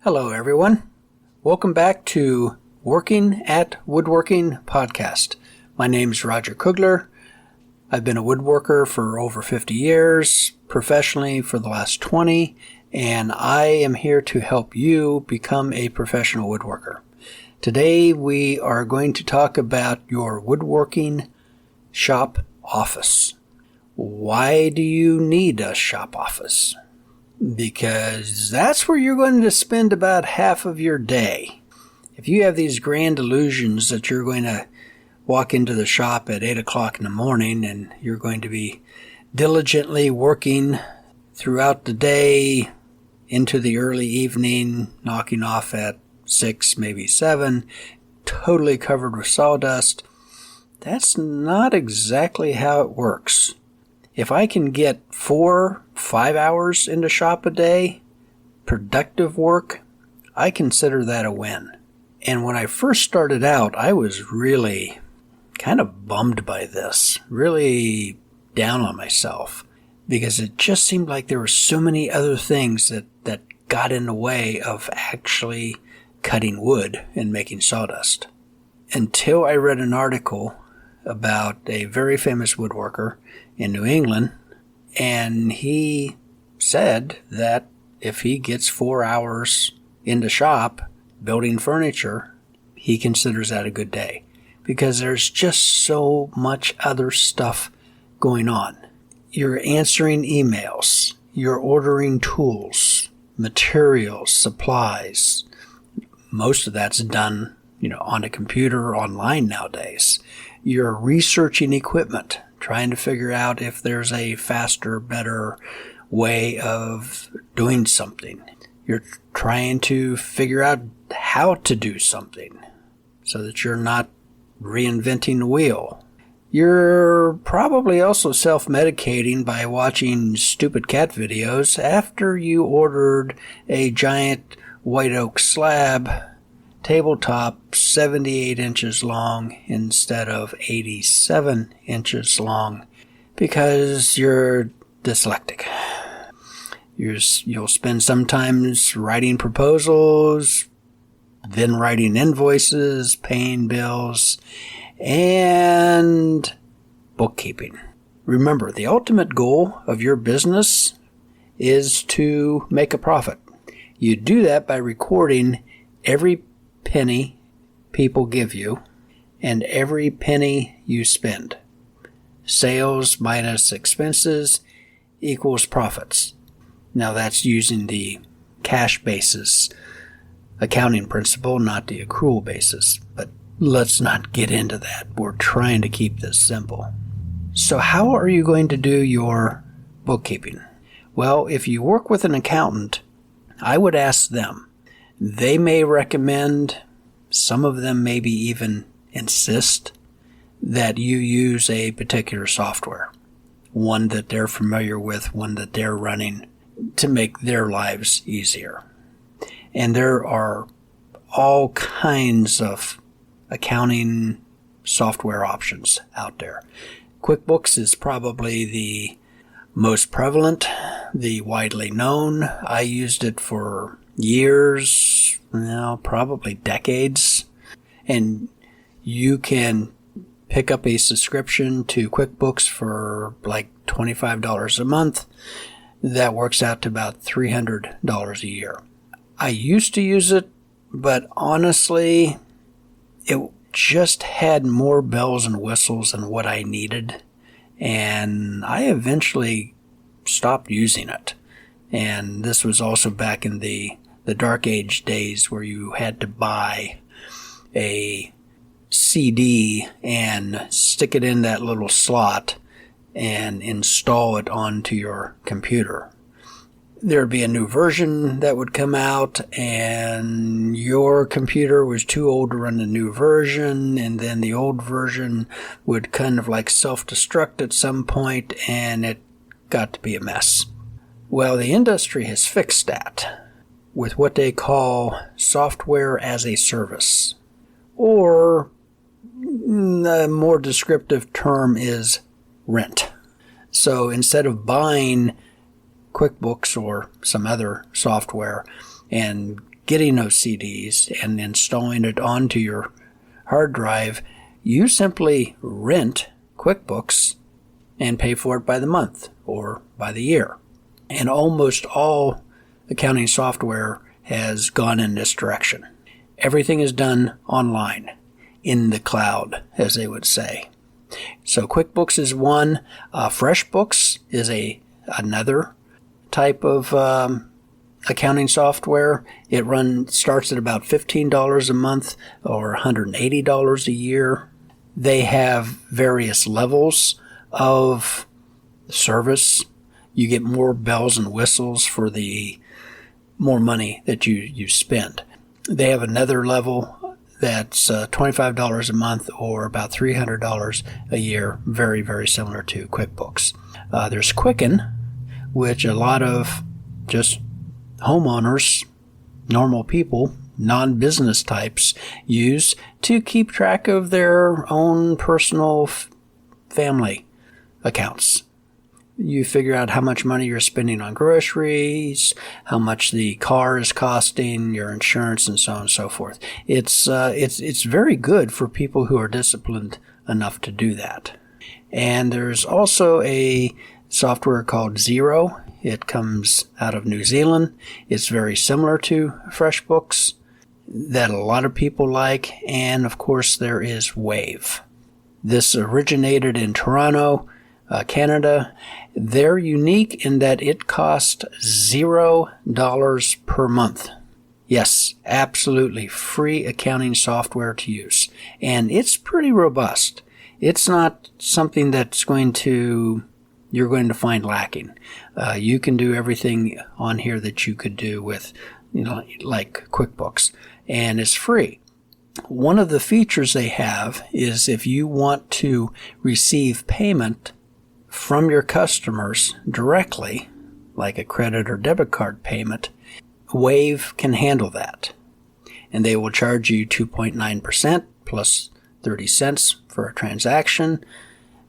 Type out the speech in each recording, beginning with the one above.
Hello, everyone. Welcome back to Working at Woodworking podcast. My name is Roger Kugler. I've been a woodworker for over 50 years, professionally for the last 20, and I am here to help you become a professional woodworker. Today, we are going to talk about your woodworking shop office. Why do you need a shop office? Because that's where you're going to spend about half of your day. If you have these grand illusions that you're going to walk into the shop at 8 o'clock in the morning and you're going to be diligently working throughout the day into the early evening, knocking off at 6, maybe 7, totally covered with sawdust, that's not exactly how it works. If I can get 4-5 hours into shop a day, productive work, I consider that a win. And when I first started out, I was really kind of bummed by this, really down on myself, because it just seemed like there were so many other things that got in the way of actually cutting wood and making sawdust. Until I read an article about a very famous woodworker in New England, and he said that if he gets 4 hours into shop building furniture, he considers that a good day, because there's just so much other stuff going on. You're answering emails, you're ordering tools, materials, supplies. Most of that's done, on a computer or online nowadays. You're researching equipment, trying to figure out if there's a faster, better way of doing something. You're trying to figure out how to do something so that you're not reinventing the wheel. You're probably also self-medicating by watching stupid cat videos after you ordered a giant white oak slab tabletop 78 inches long instead of 87 inches long because you're dyslexic. You'll spend sometimes writing proposals, then writing invoices, paying bills, and bookkeeping. Remember, the ultimate goal of your business is to make a profit. You do that by recording every penny people give you and every penny you spend. Sales minus expenses equals profits. Now that's using the cash basis accounting principle, not the accrual basis, but let's not get into that. We're trying to keep this simple. So how are you going to do your bookkeeping? Well, if you work with an accountant, I would ask them. They may recommend, some of them maybe even insist, that you use a particular software, one that they're familiar with, one that they're running to make their lives easier. And there are all kinds of accounting software options out there. QuickBooks is probably the most prevalent, the widely known. I used it for years, probably decades. And you can pick up a subscription to QuickBooks for like $25 a month. That works out to about $300 a year. I used to use it, but honestly, it just had more bells and whistles than what I needed. And I eventually stopped using it. And this was also back in the dark age days where you had to buy a CD and stick it in that little slot and install it onto your computer. There'd be a new version that would come out and your computer was too old to run the new version, and then the old version would kind of like self-destruct at some point, and it got to be a mess. Well, the industry has fixed that with what they call software as a service, or the more descriptive term is rent. So instead of buying QuickBooks or some other software and getting those CDs and installing it onto your hard drive, you simply rent QuickBooks and pay for it by the month or by the year. And almost all accounting software has gone in this direction. Everything is done online, in the cloud, as they would say. So QuickBooks is one. FreshBooks is another type of accounting software. It starts at about $15 a month or $180 a year. They have various levels of service. You get more bells and whistles for the more money that you spend. They have another level that's $25 a month or about $300 a year, very, very similar to QuickBooks. There's Quicken, which a lot of just homeowners, normal people, non-business types use to keep track of their own personal family accounts. You figure out how much money you're spending on groceries, how much the car is costing, your insurance, and so on and so forth. It's very good for people who are disciplined enough to do that. And there's also a software called Xero. It comes out of New Zealand. It's very similar to FreshBooks that a lot of people like. And of course, there is Wave. This originated in Toronto, Canada. They're unique in that it costs $0 per month. Yes, absolutely free accounting software to use. And it's pretty robust. It's not something that's you're going to find lacking. You can do everything on here that you could do with, like QuickBooks, and it's free. One of the features they have is if you want to receive payment from your customers directly, like a credit or debit card payment, Wave can handle that. And they will charge you 2.9% plus 30 cents for a transaction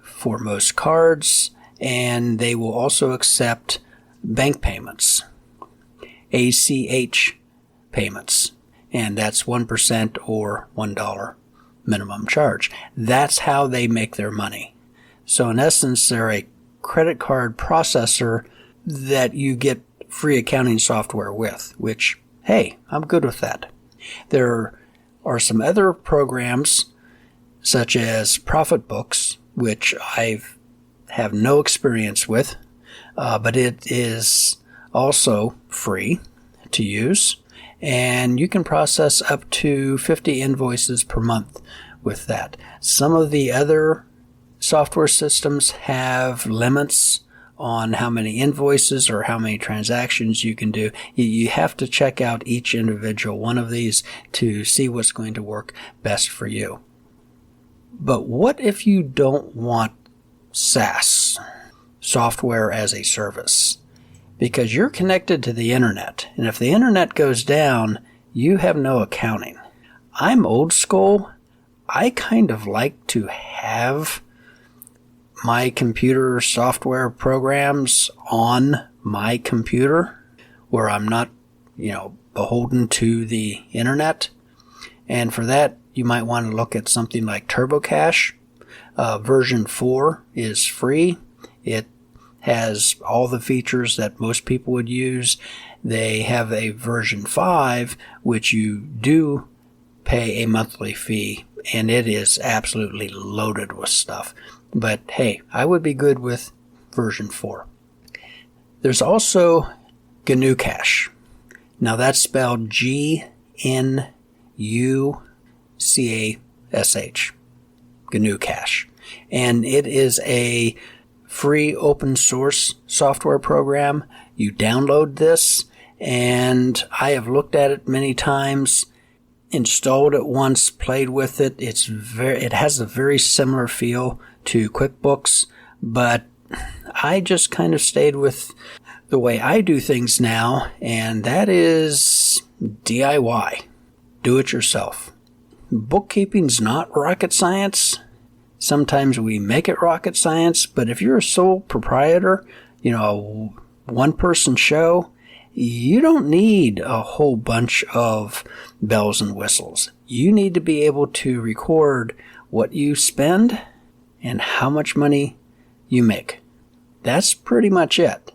for most cards, and they will also accept bank payments, ACH payments, and that's 1% or $1 minimum charge. That's how they make their money. So in essence, they're a credit card processor that you get free accounting software with, which, hey, I'm good with that. There are some other programs such as ProfitBooks, which I have no experience with, but it is also free to use, and you can process up to 50 invoices per month with that. Some of the other software systems have limits on how many invoices or how many transactions you can do. You have to check out each individual one of these to see what's going to work best for you. But what if you don't want SaaS, software as a service? Because you're connected to the internet, and if the internet goes down, you have no accounting. I'm old school. I kind of like to have my computer software programs on my computer where I'm not, beholden to the internet. And for that, you might want to look at something like TurboCash. Version 4 is free. It has all the features that most people would use. They have a version 5, which you do pay a monthly fee, and it is absolutely loaded with stuff. But hey, I would be good with version 4. There's also GNU Cache. Now that's spelled GNUCASH. GNU Cache. And it is a free open source software program. You download this, and I have looked at it many times, installed it once, played with it. It has a very similar feel to QuickBooks, but I just kind of stayed with the way I do things now, and that is DIY. Do it yourself. Bookkeeping's not rocket science. Sometimes we make it rocket science, but if you're a sole proprietor, a one-person show, you don't need a whole bunch of bells and whistles. You need to be able to record what you spend and how much money you make. That's pretty much it.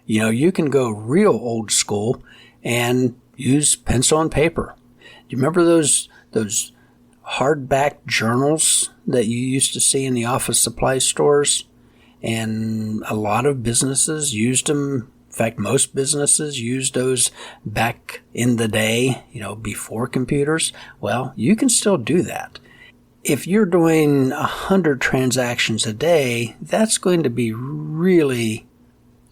You can go real old school and use pencil and paper. Do you remember those hardback journals that you used to see in the office supply stores? And a lot of businesses used them. In fact, most businesses used those back in the day, before computers. Well, you can still do that. If you're doing 100 transactions a day, that's going to be really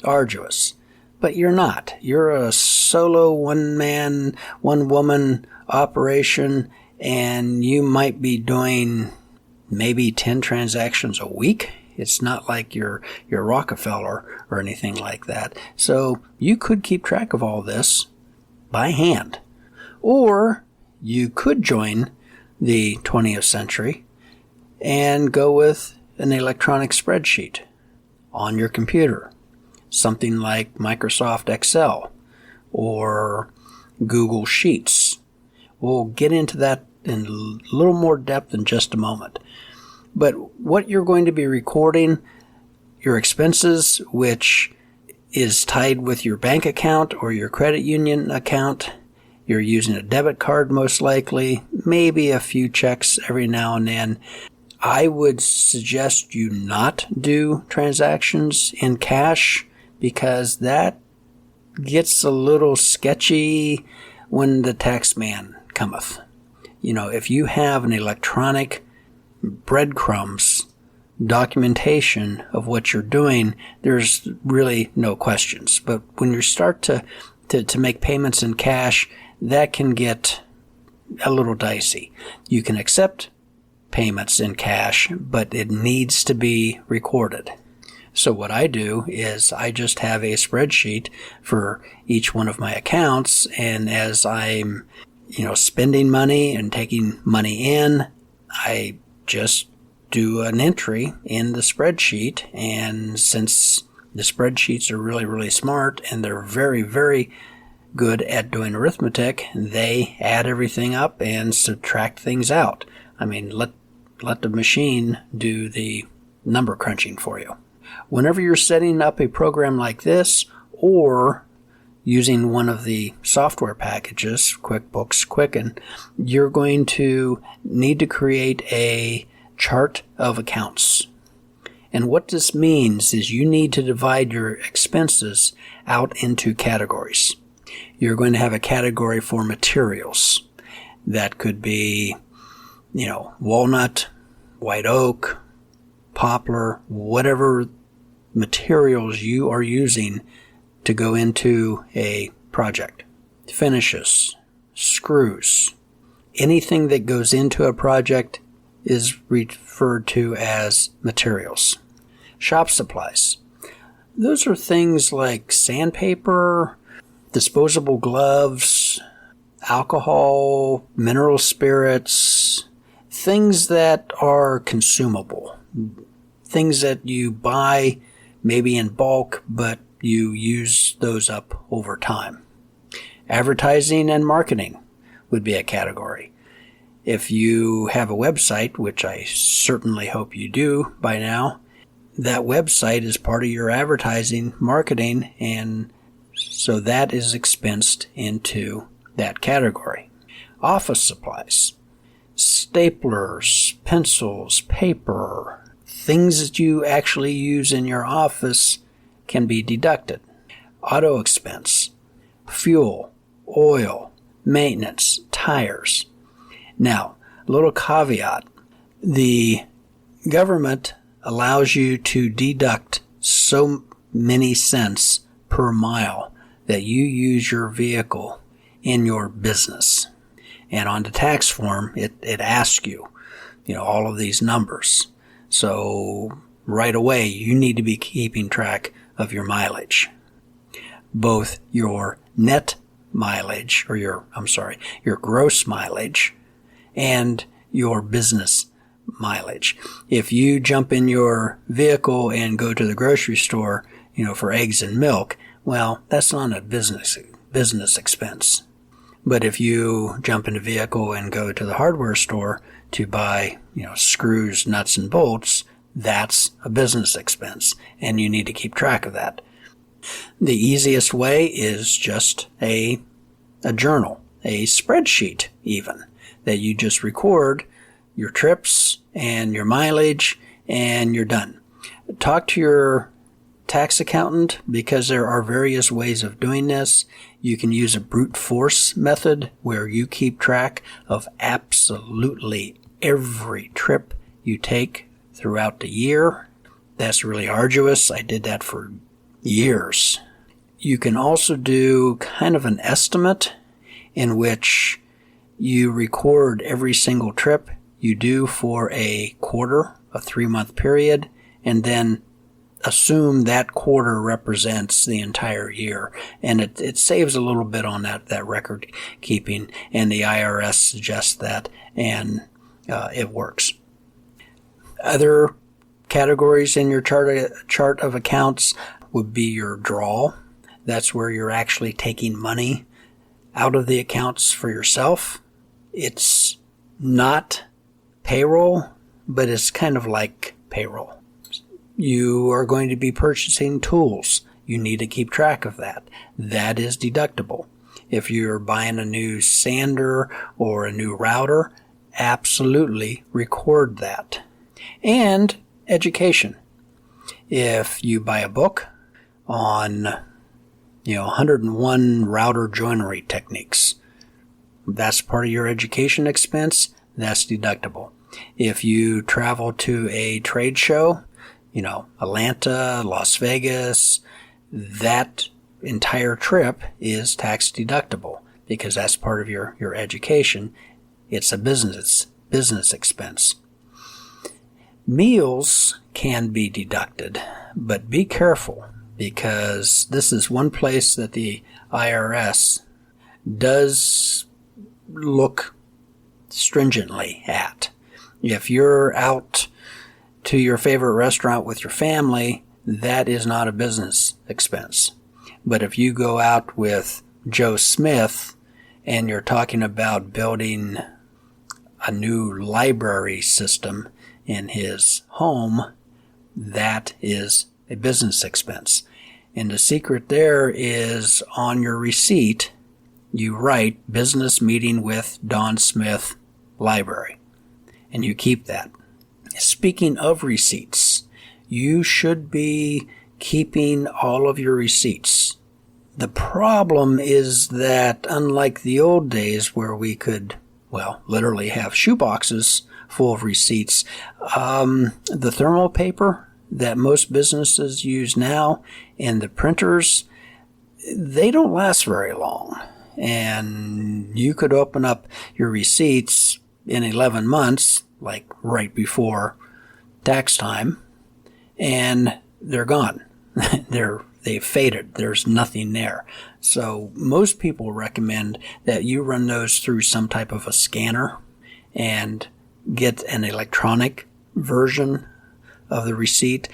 arduous. But you're not. You're a solo one-man, one-woman operation, and you might be doing maybe 10 transactions a week. It's not like you're Rockefeller or anything like that. So you could keep track of all this by hand. Or you could join the 20th century and go with an electronic spreadsheet on your computer. Something like Microsoft Excel or Google Sheets. We'll get into that in a little more depth in just a moment. But what you're going to be recording, your expenses, which is tied with your bank account or your credit union account. You're using a debit card most likely, maybe a few checks every now and then. I would suggest you not do transactions in cash, because that gets a little sketchy when the tax man cometh. If you have an electronic breadcrumbs documentation of what you're doing, there's really no questions. But when you start to make payments in cash, that can get a little dicey. You can accept payments in cash, but it needs to be recorded. So what I do is I just have a spreadsheet for each one of my accounts, and as I'm, spending money and taking money in, I just do an entry in the spreadsheet. And since the spreadsheets are really, really smart and they're very, very good at doing arithmetic, they add everything up and subtract things out. Let the machine do the number crunching for you. Whenever you're setting up a program like this, or using one of the software packages, QuickBooks, Quicken, you're going to need to create a chart of accounts. And what this means is you need to divide your expenses out into categories. You're going to have a category for materials. That could be, walnut, white oak, poplar, whatever materials you are using to go into a project. Finishes, screws, anything that goes into a project is referred to as materials. Shop supplies. Those are things like sandpaper, disposable gloves, alcohol, mineral spirits, things that are consumable. Things that you buy maybe in bulk, but you use those up over time. Advertising and marketing would be a category. If you have a website, which I certainly hope you do by now, that website is part of your advertising, marketing, and so that is expensed into that category. Office supplies, staplers, pencils, paper, things that you actually use in your office can be deducted. Auto expense, fuel, oil, maintenance, tires. Now, a little caveat. The government allows you to deduct so many cents per mile that you use your vehicle in your business. And on the tax form, it asks you, all of these numbers. So right away, you need to be keeping track of your mileage. Both your net mileage, or your gross mileage, and your business mileage. If you jump in your vehicle and go to the grocery store, for eggs and milk, well, that's not a business expense. But if you jump in a vehicle and go to the hardware store to buy, screws, nuts, and bolts, that's a business expense, and you need to keep track of that. The easiest way is just a journal, a spreadsheet even, that you just record your trips and your mileage, and you're done. Talk to your tax accountant, because there are various ways of doing this. You can use a brute force method where you keep track of absolutely every trip you take throughout the year. That's really arduous. I did that for years. You can also do kind of an estimate in which you record every single trip you do for a quarter, a 3-month period, and then assume that quarter represents the entire year. And it saves a little bit on that record keeping, and the IRS suggests that, and it works. Other categories in your chart of accounts would be your draw. That's where you're actually taking money out of the accounts for yourself. It's not payroll, but it's kind of like payroll. You are going to be purchasing tools. You need to keep track of that. That is deductible. If you're buying a new sander or a new router, absolutely record that. And education. If you buy a book on 101 router joinery techniques, that's part of your education expense. That's deductible. If you travel to a trade show, Atlanta, Las Vegas, that entire trip is tax deductible because that's part of your education. It's a business expense. Meals can be deducted, but be careful, because this is one place that the IRS does look stringently at. If you're out to your favorite restaurant with your family, that is not a business expense. But if you go out with Joe Smith and you're talking about building a new library system in his home, that is a business expense. And the secret there is on your receipt, you write business meeting with Don Smith Library, and you keep that. Speaking of receipts, you should be keeping all of your receipts. The problem is that unlike the old days where we could, literally have shoeboxes full of receipts, the thermal paper that most businesses use now and the printers, they don't last very long. And you could open up your receipts in 11 months, like right before tax time, and they're gone. They've faded. There's nothing there. So most people recommend that you run those through some type of a scanner and get an electronic version of the receipt.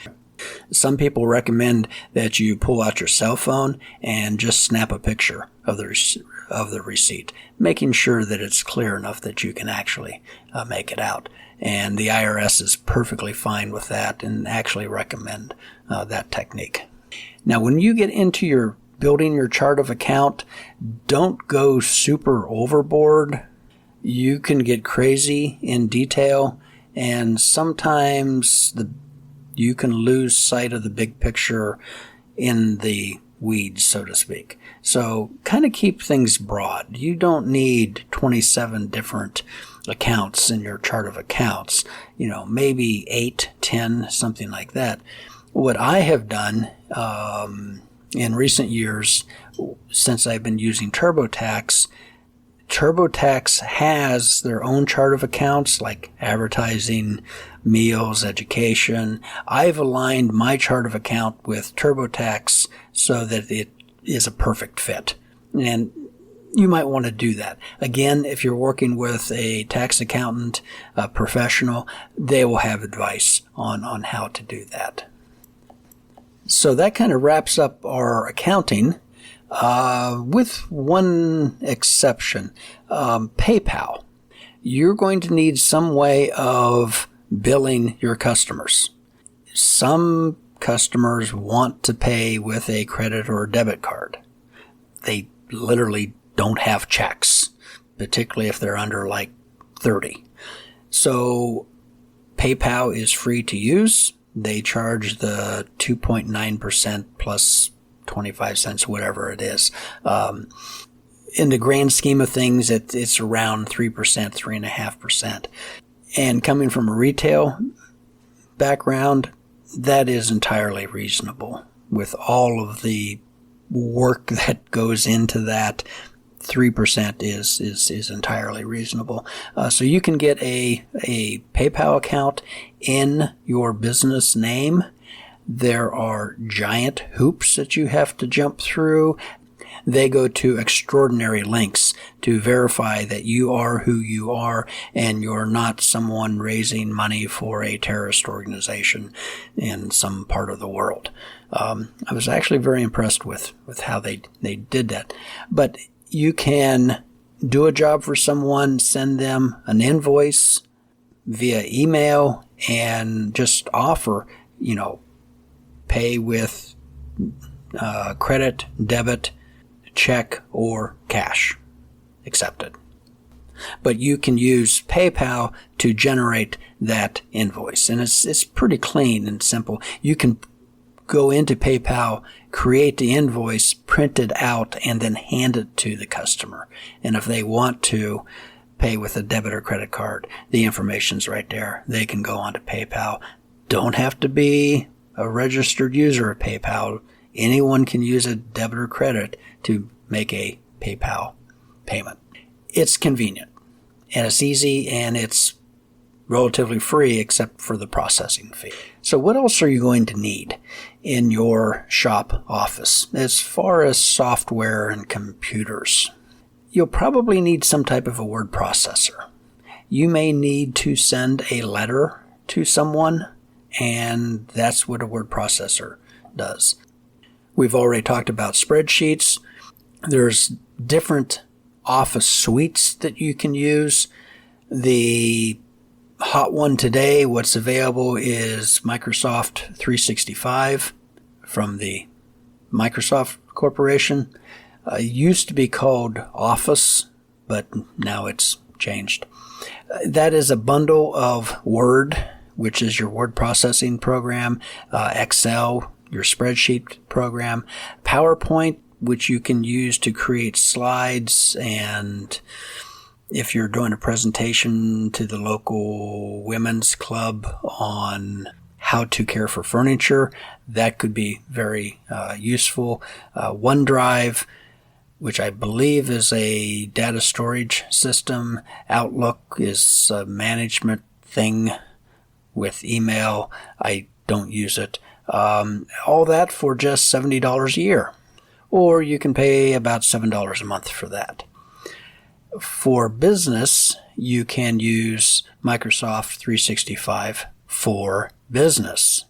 Some people recommend that you pull out your cell phone and just snap a picture of the receipt, making sure that it's clear enough that you can actually make it out. And the IRS is perfectly fine with that and actually recommend that technique. Now, when you get into your building your chart of account, don't go super overboard. You can get crazy in detail, and sometimes you can lose sight of the big picture in the weeds, so to speak. So kind of keep things broad. You don't need 27 different accounts in your chart of accounts, maybe 8, 10, something like that. What I have done in recent years, since I've been using TurboTax has their own chart of accounts, like advertising, meals, education. I've aligned my chart of account with TurboTax so that it is a perfect fit. And you might want to do that. Again, if you're working with a tax accountant, a professional, they will have advice on how to do that. So that kind of wraps up our accounting, with one exception, PayPal. You're going to need some way of billing your customers. Some customers want to pay with a credit or debit card. They literally don't have checks, particularly if they're under like 30. So PayPal is free to use. They charge the 2.9% plus 25 cents, whatever it is. In the grand scheme of things, it's around 3%, 3.5%. And coming from a retail background, that is entirely reasonable. With all of the work that goes into that, 3% is entirely reasonable. So you can get a PayPal account in your business name. There are giant hoops that you have to jump through. They go to extraordinary lengths to verify that you are who you are and you're not someone raising money for a terrorist organization in some part of the world. I was actually very impressed with how they did that. But you can do a job for someone, send them an invoice via email, and just offer, pay with credit, debit, check, or cash accepted. But you can use PayPal to generate that invoice. And it's pretty clean and simple. You can go into PayPal, create the invoice, print it out, and then hand it to the customer. And if they want to pay with a debit or credit card, the information's right there. They can go onto PayPal. Don't have to be a registered user of PayPal. Anyone can use a debit or credit to make a PayPal payment. It's convenient, and it's easy, and it's relatively free except for the processing fee. So what else are you going to need in your shop office as far as software and computers? You'll probably need some type of a word processor. You may need to send a letter to someone, and that's what a word processor does. We've already talked about spreadsheets. There's different office suites that you can use. The hot one today, what's available is Microsoft 365 from the Microsoft Corporation. Used to be called Office, but now it's changed. That is a bundle of Word, which is your word processing program, Excel, your spreadsheet program, PowerPoint, which you can use to create slides, and if you're doing a presentation to the local women's club on how to care for furniture, that could be very useful. OneDrive, which I believe is a data storage system. Outlook is a management thing with email. I don't use it. All that for just $70 a year. Or you can pay about $7 a month for that. For business, you can use Microsoft 365 for business.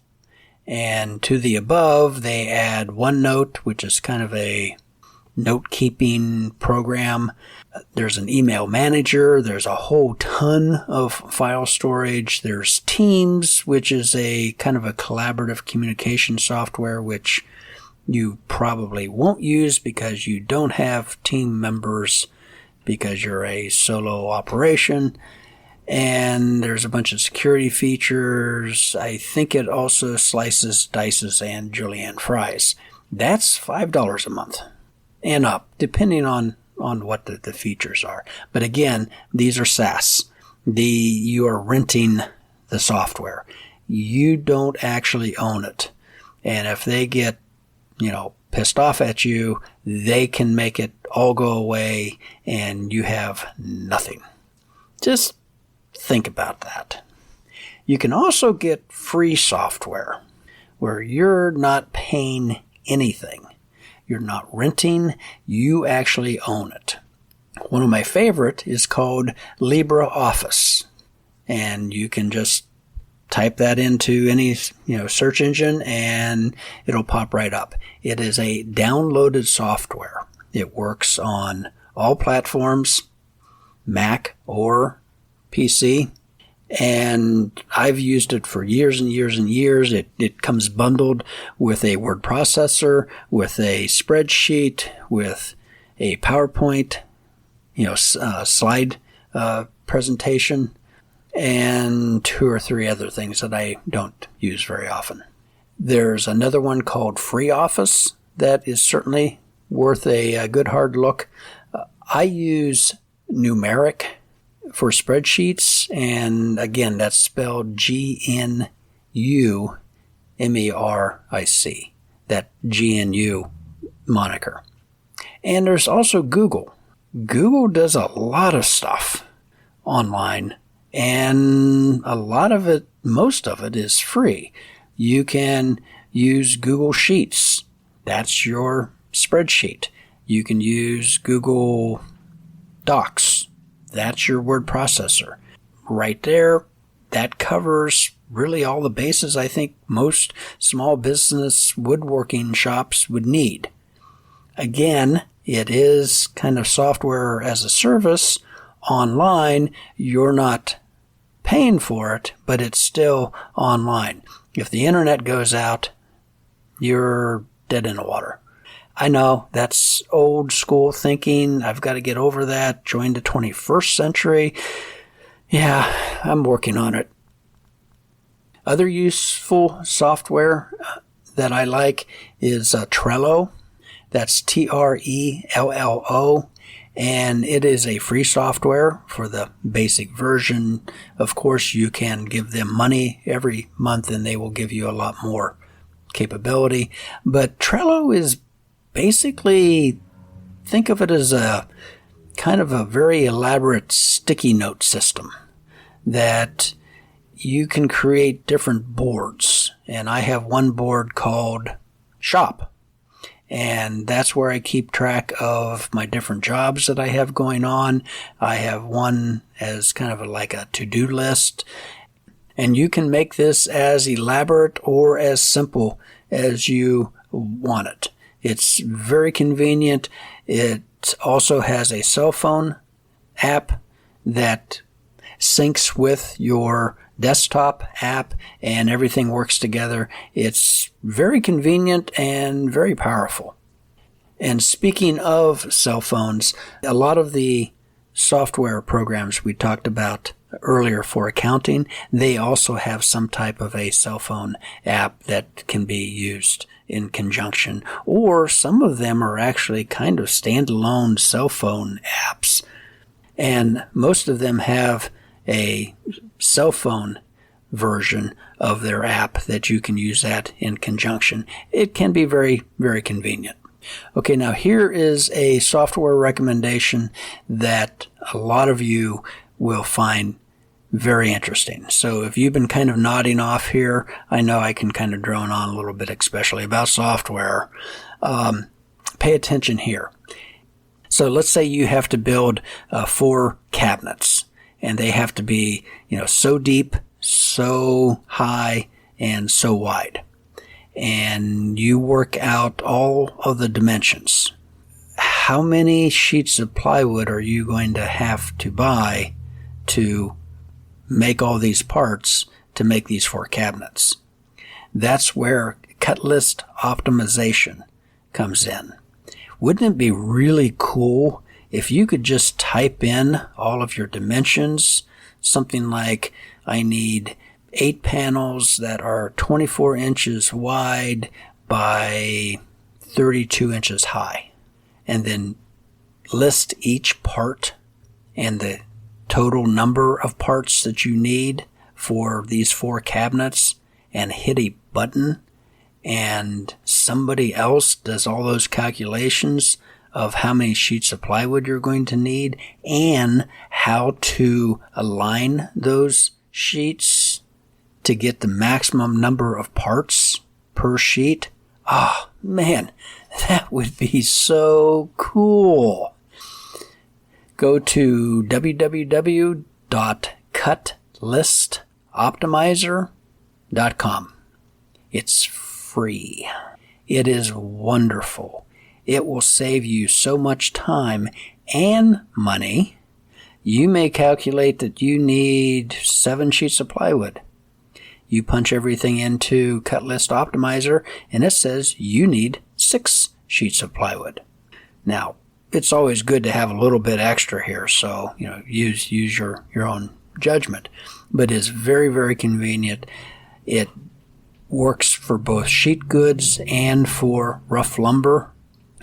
And to the above, they add OneNote, which is kind of a note-keeping program. There's an email manager. There's a whole ton of file storage. There's Teams, which is a kind of a collaborative communication software, which you probably won't use because you don't have team members because you're a solo operation. And there's a bunch of security features. I think it also slices, dices, and julienne fries. That's $5 a month and up, depending on what the features are. But again, these are SaaS. You are renting the software. You don't actually own it. And if they get, pissed off at you, they can make it all go away and you have nothing. Just think about that. You can also get free software where you're not paying anything. You're not renting, you actually own it. One of my favorite is called LibreOffice. And you can just type that into any, search engine and it'll pop right up. It is a downloaded software. It works on all platforms, Mac or PC. And I've used it for years and years and years. It comes bundled with a word processor, with a spreadsheet, with a PowerPoint, slide presentation, and 2 or 3 other things that I don't use very often. There's another one called FreeOffice that is certainly worth a good hard look. I use Numeric for spreadsheets, and again, that's spelled GNUMERIC, that GNU moniker. And there's also Google. Google does a lot of stuff online, and a lot of it, most of it is free. You can use Google Sheets. That's your spreadsheet. You can use Google Docs. That's your word processor. Right there, that covers really all the bases I think most small business woodworking shops would need. Again, it is kind of software as a service online. You're not paying for it, but it's still online. If the internet goes out, you're dead in the water. I know that's old school thinking. I've got to get over that, join the 21st century. Yeah, I'm working on it. Other useful software that I like is Trello. That's Trello, and it is a free software for the basic version. Of course, you can give them money every month and they will give you a lot more capability. But Trello is basically, think of it as a kind of a very elaborate sticky note system that you can create different boards. And I have one board called Shop. And that's where I keep track of my different jobs that I have going on. I have one as kind of like a to-do list. And you can make this as elaborate or as simple as you want it. It's very convenient. It also has a cell phone app that syncs with your desktop app and everything works together. It's very convenient and very powerful. And speaking of cell phones, a lot of the software programs we talked about earlier for accounting, they also have some type of a cell phone app that can be used in conjunction, or some of them are actually kind of standalone cell phone apps, and most of them have a cell phone version of their app that you can use that in conjunction. It can be very, very convenient. Okay, now here is a software recommendation that a lot of you will find very interesting. So if you've been kind of nodding off here, I know I can kind of drone on a little bit, especially about software. Pay attention here. So let's say you have to build 4 cabinets, and they have to be, so deep, so high, and so wide. And you work out all of the dimensions. How many sheets of plywood are you going to have to buy to make all these parts to make these 4 cabinets? That's where cut list optimization comes in. Wouldn't it be really cool if you could just type in all of your dimensions, something like, I need 8 panels that are 24 inches wide by 32 inches high, and then list each part and the total number of parts that you need for these 4 cabinets, and hit a button, and somebody else does all those calculations of how many sheets of plywood you're going to need and how to align those sheets to get the maximum number of parts per sheet. Oh, man, that would be so cool. Go to www.cutlistoptimizer It's free. It is wonderful. It will save you so much time and money. You may calculate that you need 7 sheets of plywood. You punch everything into Cut List Optimizer, and it says you need 6 sheets of plywood. Now, it's always good to have a little bit extra here, so use your own judgment. But it's very, very convenient. It works for both sheet goods and for rough lumber.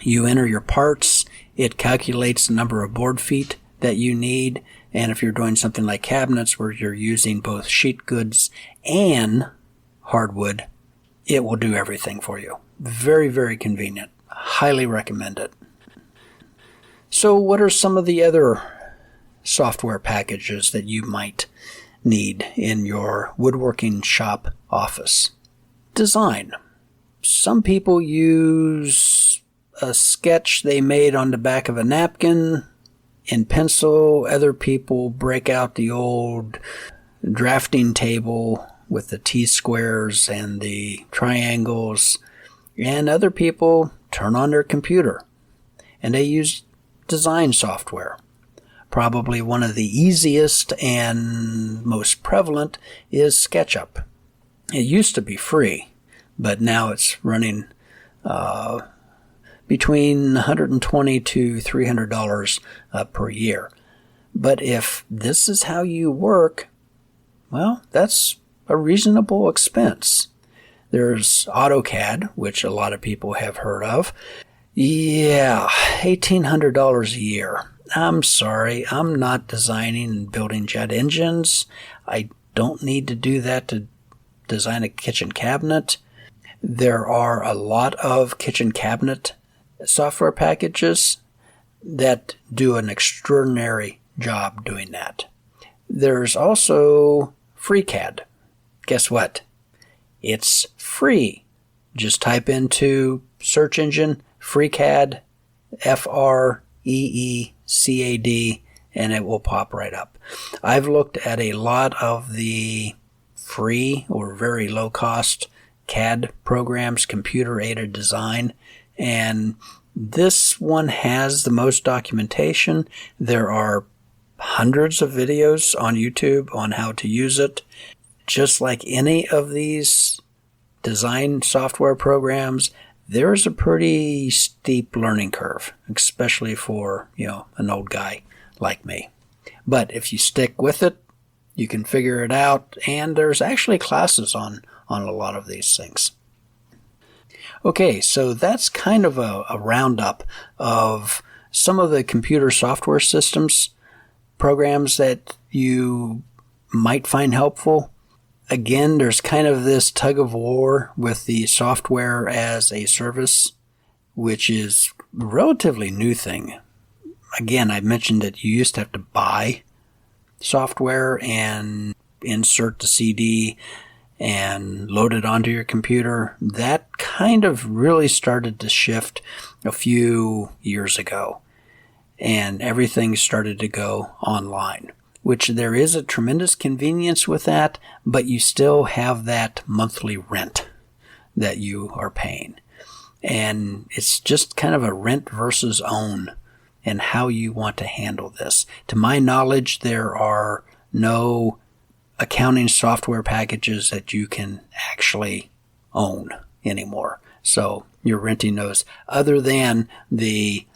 You enter your parts. It calculates the number of board feet that you need. And if you're doing something like cabinets where you're using both sheet goods and hardwood, it will do everything for you. Very, very convenient. Highly recommend it. So what are some of the other software packages that you might need in your woodworking shop office? Design. Some people use a sketch they made on the back of a napkin in pencil. Other people break out the old drafting table with the T-squares and the triangles. And other people turn on their computer and they use design software. Probably one of the easiest and most prevalent is SketchUp. It used to be free, but now it's running between $120 to $300 per year. But if this is how you work, well, that's a reasonable expense. There's AutoCAD, which a lot of people have heard of. Yeah, $1,800 a year. I'm sorry, I'm not designing and building jet engines. I don't need to do that to design a kitchen cabinet. There are a lot of kitchen cabinet software packages that do an extraordinary job doing that. There's also FreeCAD. Guess what? It's free. Just type into search engine FreeCAD, FREECAD, and it will pop right up. I've looked at a lot of the free or very low cost CAD programs, computer aided design, and this one has the most documentation. There are hundreds of videos on YouTube on how to use it. Just like any of these design software programs, there's a pretty steep learning curve, especially for, an old guy like me. But if you stick with it, you can figure it out, and there's actually classes on a lot of these things. Okay, so that's kind of a roundup of some of the computer software systems, programs that you might find helpful. Again, there's kind of this tug of war with the software as a service, which is a relatively new thing. Again, I mentioned that you used to have to buy software and insert the CD and load it onto your computer. That kind of really started to shift a few years ago, and everything started to go online, which there is a tremendous convenience with that, but you still have that monthly rent that you are paying. And it's just kind of a rent versus own and how you want to handle this. To my knowledge, there are no accounting software packages that you can actually own anymore. So you're renting those other than the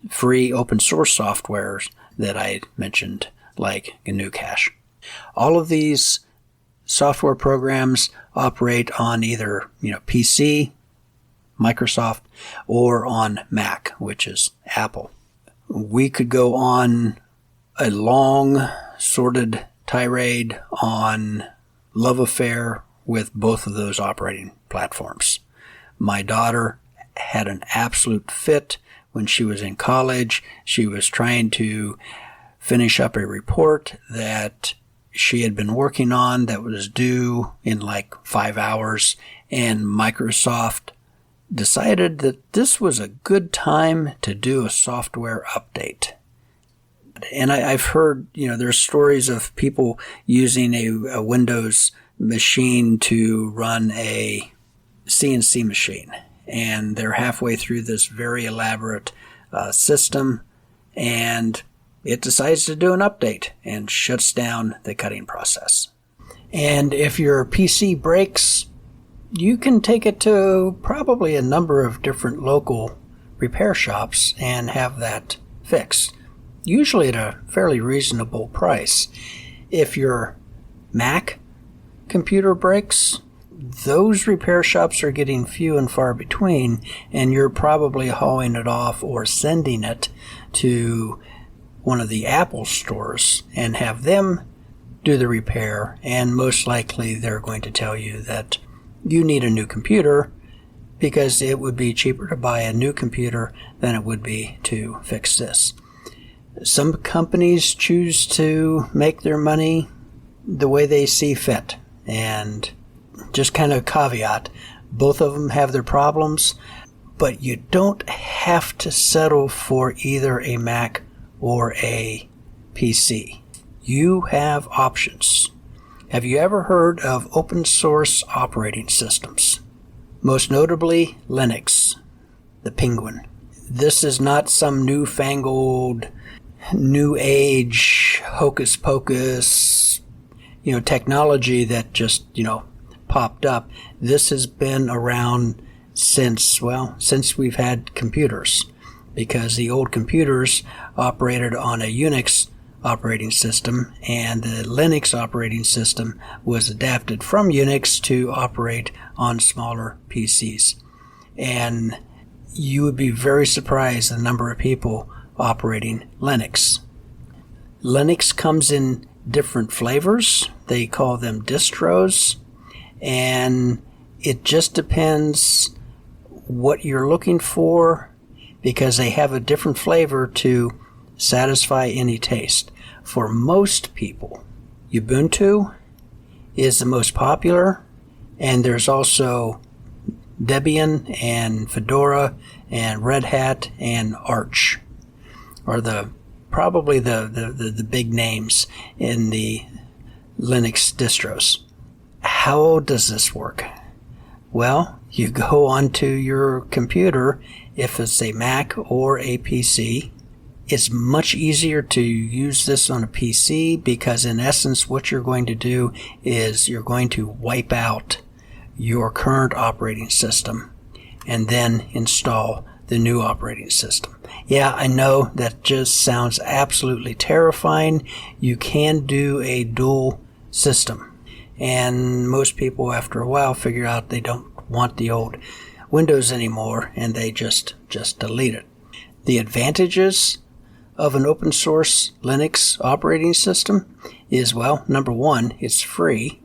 free open source softwares that I mentioned, like GNU Cache. All of these software programs operate on either PC, Microsoft, or on Mac, which is Apple. We could go on a long, sordid tirade on love affair with both of those operating platforms. My daughter had an absolute fit when she was in college. She was trying to finish up a report that she had been working on that was due in like 5 hours, and Microsoft decided that this was a good time to do a software update. And I've heard, there's stories of people using a Windows machine to run a CNC machine. And they're halfway through this very elaborate system, and it decides to do an update and shuts down the cutting process. And if your PC breaks, you can take it to probably a number of different local repair shops and have that fixed, usually at a fairly reasonable price. If your Mac computer breaks, those repair shops are getting few and far between, and you're probably hauling it off or sending it to one of the Apple stores and have them do the repair, and most likely they're going to tell you that you need a new computer because it would be cheaper to buy a new computer than it would be to fix this. Some companies choose to make their money the way they see fit, and just kind of caveat, both of them have their problems, but you don't have to settle for either a Mac or a PC. You have options. Have you ever heard of open source operating systems? Most notably, Linux, the Penguin. This is not some newfangled, new age, hocus pocus, technology that just, popped up. This has been around since we've had computers, because the old computers operated on a Unix operating system, and the Linux operating system was adapted from Unix to operate on smaller PCs. And you would be very surprised the number of people operating Linux. Linux comes in different flavors. They call them distros, and it just depends what you're looking for, because they have a different flavor to satisfy any taste. For most people, Ubuntu is the most popular, and there's also Debian and Fedora and Red Hat and Arch are probably the big names in the Linux distros. How does this work? Well, you go onto your computer, if it's a Mac or a PC. It's much easier to use this on a PC because, in essence, what you're going to do is you're going to wipe out your current operating system and then install the new operating system. Yeah, I know that just sounds absolutely terrifying. You can do a dual system, and most people after a while figure out they don't want the old Windows anymore, and they just delete it. The advantages of an open source Linux operating system is, number one, it's free,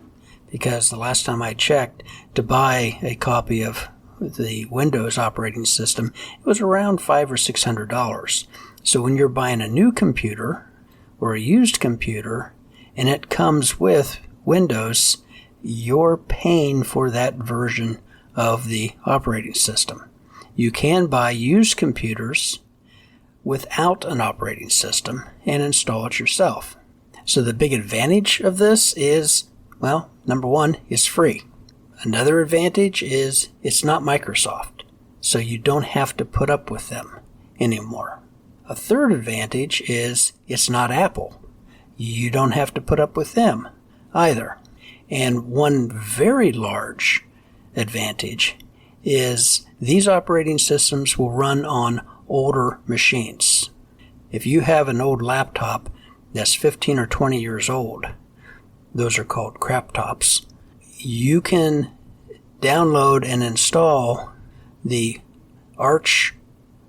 because the last time I checked, to buy a copy of the Windows operating system, it was around $500 or $600. So when you're buying a new computer or a used computer and it comes with Windows, you're paying for that version of the operating system. You can buy used computers without an operating system and install it yourself. So the big advantage of this is, number one, it's free. Another advantage is it's not Microsoft, so you don't have to put up with them anymore. A third advantage is it's not Apple. You don't have to put up with them either. And one very large advantage is these operating systems will run on older machines. If you have an old laptop that's 15 or 20 years old, those are called crap tops, you can download and install the Arch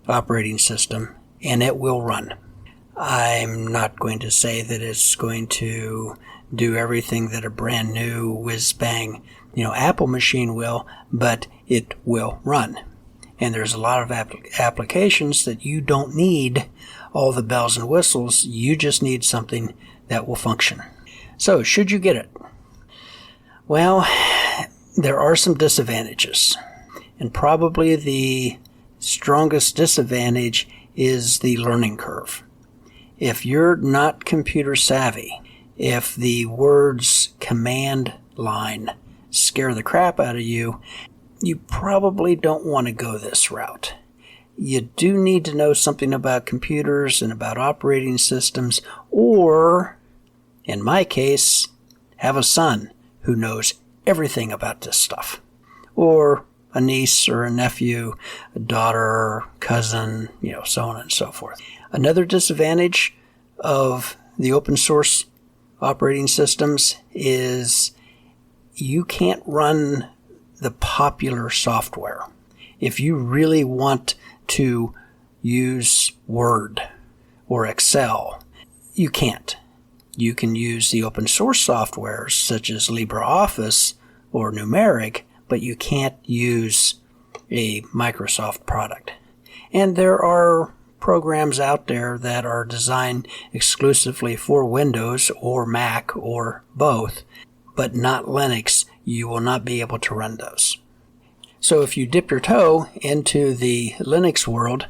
operating system and it will run. I'm not going to say that it's going to do everything that a brand new whiz-bang, Apple machine will, but it will run. And there's a lot of applications that you don't need all the bells and whistles. You just need something that will function. So, should you get it? Well, there are some disadvantages. And probably the strongest disadvantage is the learning curve. If you're not computer savvy, if the words command line scare the crap out of you, you probably don't want to go this route. You do need to know something about computers and about operating systems, or, in my case, have a son who knows everything about this stuff. Or a niece or a nephew, a daughter, cousin, so on and so forth. Another disadvantage of the open source operating systems is you can't run the popular software. If you really want to use Word or Excel, you can't. You can use the open source softwares such as LibreOffice or Numeric, but you can't use a Microsoft product. And there are programs out there that are designed exclusively for Windows or Mac or both, but not Linux. You will not be able to run those. So if you dip your toe into the Linux world,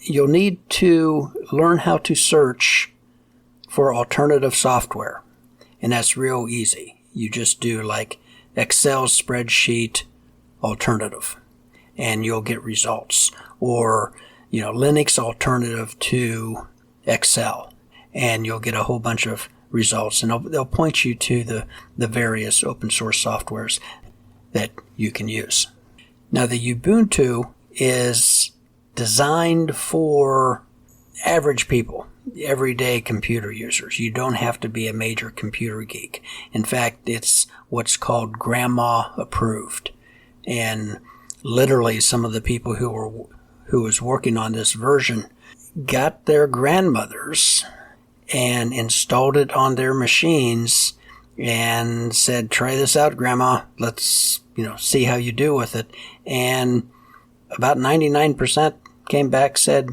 you'll need to learn how to search for alternative software. And that's real easy. You just do like Excel spreadsheet alternative, and you'll get results. Or, Linux alternative to Excel, and you'll get a whole bunch of results. And they'll point you to the various open source softwares that you can use. Now, the Ubuntu is designed for average people, everyday computer users. You don't have to be a major computer geek. In fact, it's what's called grandma approved. And literally some of the people who was working on this version got their grandmothers and installed it on their machines and said, try this out, Grandma. Let's, see how you do with it. And about 99% came back, said,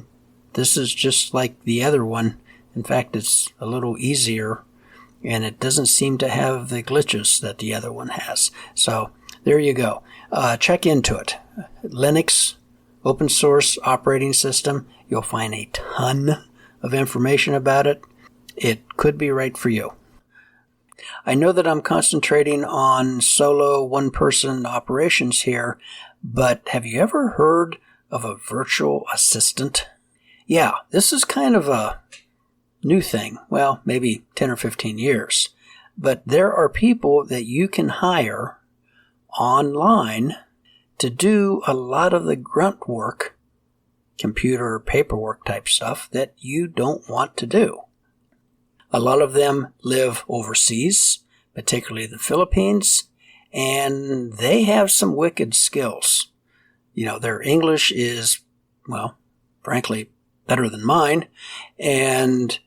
this is just like the other one. In fact, it's a little easier, and it doesn't seem to have the glitches that the other one has. So there you go. Check into it. Linux, open source operating system. You'll find a ton of information about it. It could be right for you. I know that I'm concentrating on solo one-person operations here, but have you ever heard of a virtual assistant? Yeah, this is kind of a new thing. Well, maybe 10 or 15 years. But there are people that you can hire online to do a lot of the grunt work, computer paperwork type stuff that you don't want to do. A lot of them live overseas, particularly the Philippines, and they have some wicked skills. Their English is, frankly, better than mine, and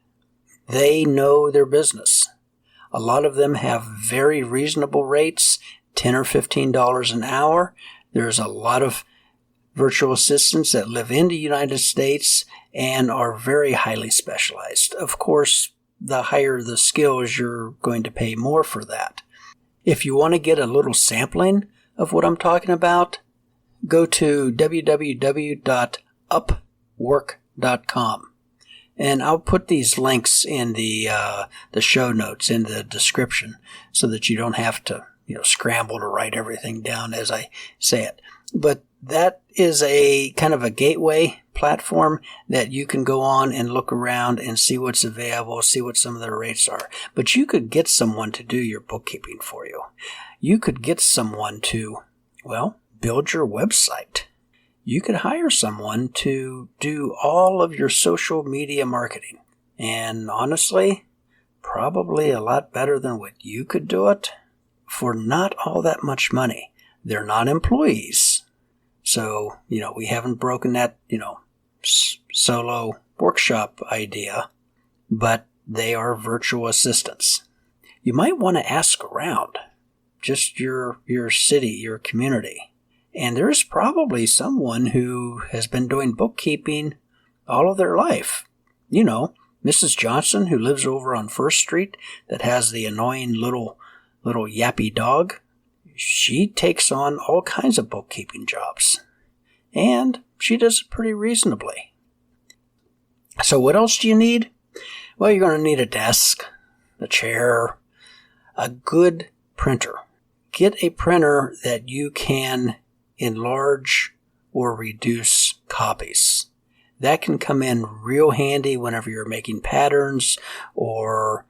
they know their business. A lot of them have very reasonable rates, $10 or $15 an hour. There's a lot of virtual assistants that live in the United States and are very highly specialized. Of course, the higher the skills, you're going to pay more for that. If you want to get a little sampling of what I'm talking about, go to www.upwork.com. And I'll put these links in the show notes in the description so that you don't have to scramble to write everything down as I say it. But that is a kind of a gateway platform that you can go on and look around and see what's available, see what some of the rates are. But you could get someone to do your bookkeeping for you. You could get someone to, build your website. You could hire someone to do all of your social media marketing. And honestly, probably a lot better than what you could do it for not all that much money. They're not employees. So, we haven't broken that, solo workshop idea, but they are virtual assistants. You might want to ask around, just your city, your community. And there's probably someone who has been doing bookkeeping all of their life. Mrs. Johnson, who lives over on First Street, that has the annoying little yappy dog. She takes on all kinds of bookkeeping jobs. And she does it pretty reasonably. So what else do you need? Well, you're going to need a desk, a chair, a good printer. get a printer that you can enlarge or reduce copies. That can come in real handy whenever you're making patterns or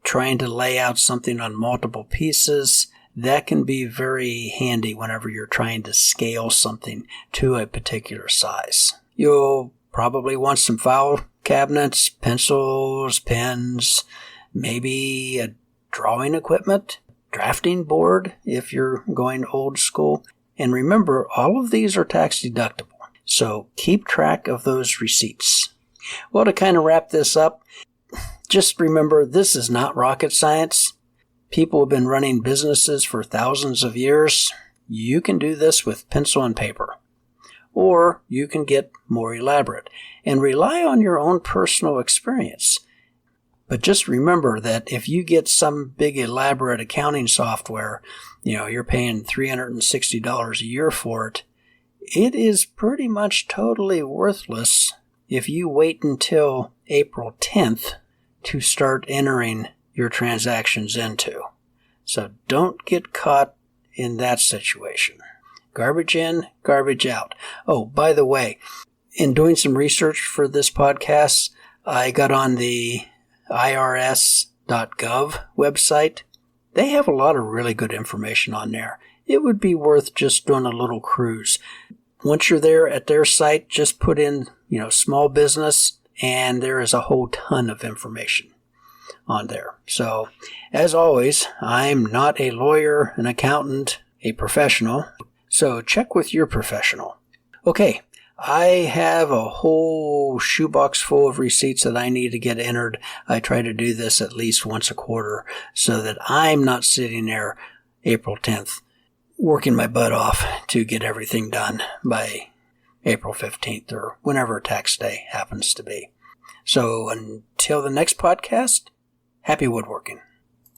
trying to lay out something on multiple pieces. That can be very handy whenever you're trying to scale something to a particular size. You'll probably want some file cabinets, pencils, pens, maybe a drawing equipment, drafting board if you're going old school. And remember, all of these are tax deductible. So keep track of those receipts. Well, to kind of wrap this up, just remember this is not rocket science. People have been running businesses for thousands of years. You can do this with pencil and paper. Or you can get more elaborate and rely on your own personal experience. But just remember that if you get some big elaborate accounting software, you're paying $360 a year for it, it is pretty much totally worthless if you wait until April 10th to start entering your transactions into. So don't get caught in that situation. Garbage in, garbage out. Oh, by the way, in doing some research for this podcast, I got on the irs.gov website. They have a lot of really good information on there. It would be worth just doing a little cruise. Once you're there at their site, just put in, small business, and there is a whole ton of information on there. So, as always, I'm not a lawyer, an accountant, a professional. So check with your professional. Okay, I have a whole shoebox full of receipts that I need to get entered. I try to do this at least once a quarter so that I'm not sitting there April 10th working my butt off to get everything done by April 15th or whenever tax day happens to be. So until the next podcast, happy woodworking.